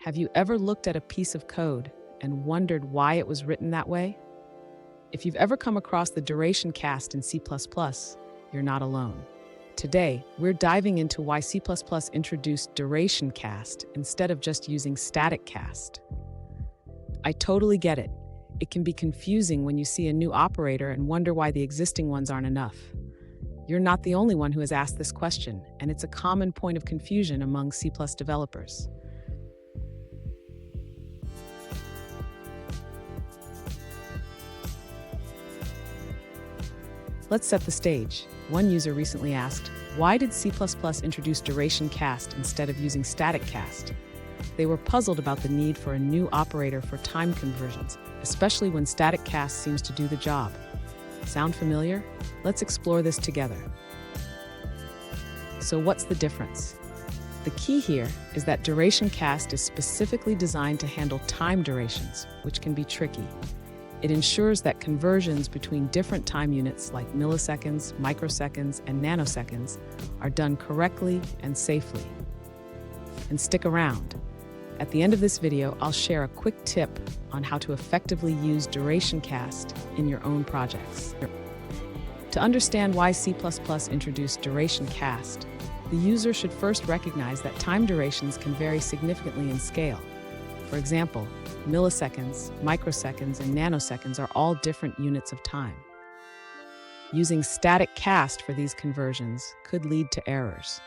Have you ever looked at a piece of code and wondered why it was written that way? If you've ever come across the duration cast in C++, you're not alone. Today, we're diving into why C++ introduced duration cast instead of just using static cast. I totally get it. It can be confusing when you see a new operator and wonder why the existing ones aren't enough. You're not the only one who has asked this question, and it's a common point of confusion among C+ developers. Let's set the stage. One user recently asked, why did C++ introduce duration cast instead of using static cast? They were puzzled about the need for a new operator for time conversions, especially when static cast seems to do the job. Sound familiar? Let's explore this together. So what's the difference? The key here is that duration cast is specifically designed to handle time durations, which can be tricky. It ensures that conversions between different time units like milliseconds, microseconds, and nanoseconds are done correctly and safely. And stick around. At the end of this video, I'll share a quick tip on how to effectively use duration cast in your own projects. To understand why C++ introduced duration cast, the user should first recognize that time durations can vary significantly in scale. For example, milliseconds, microseconds, and nanoseconds are all different units of time. Using static cast for these conversions could lead to errors.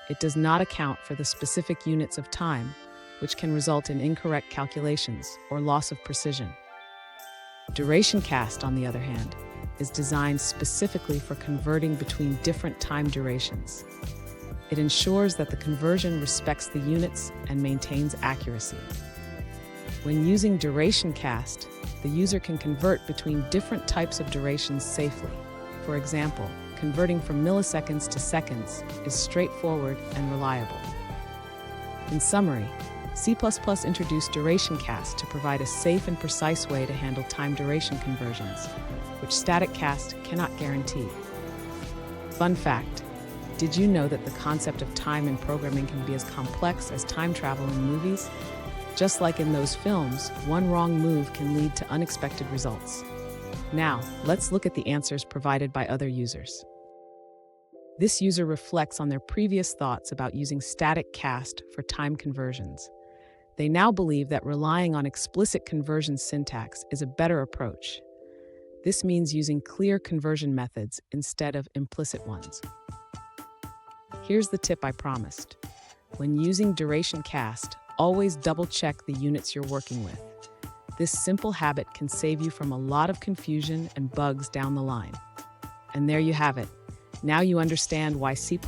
It does not account for the specific units of time, which can result in incorrect calculations or loss of precision. Duration cast, on the other hand, is designed specifically for converting between different time durations. It ensures that the conversion respects the units and maintains accuracy. When using duration cast, the user can convert between different types of durations safely. For example, converting from milliseconds to seconds is straightforward and reliable. In summary, C++ introduced duration cast to provide a safe and precise way to handle time duration conversions, which static cast cannot guarantee. Fun fact, did you know that the concept of time in programming can be as complex as time travel in movies? Just like in those films, one wrong move can lead to unexpected results. Now, let's look at the answers provided by other users. This user reflects on their previous thoughts about using static cast for time conversions. They now believe that relying on explicit conversion syntax is a better approach. This means using clear conversion methods instead of implicit ones. Here's the tip I promised. When using duration cast, always double-check the units you're working with. This simple habit can save you from a lot of confusion and bugs down the line. And there you have it. Now you understand why C++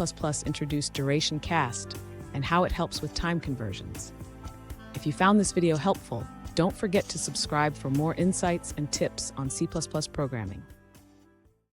introduced duration cast and how it helps with time conversions. If you found this video helpful, don't forget to subscribe for more insights and tips on C++ programming.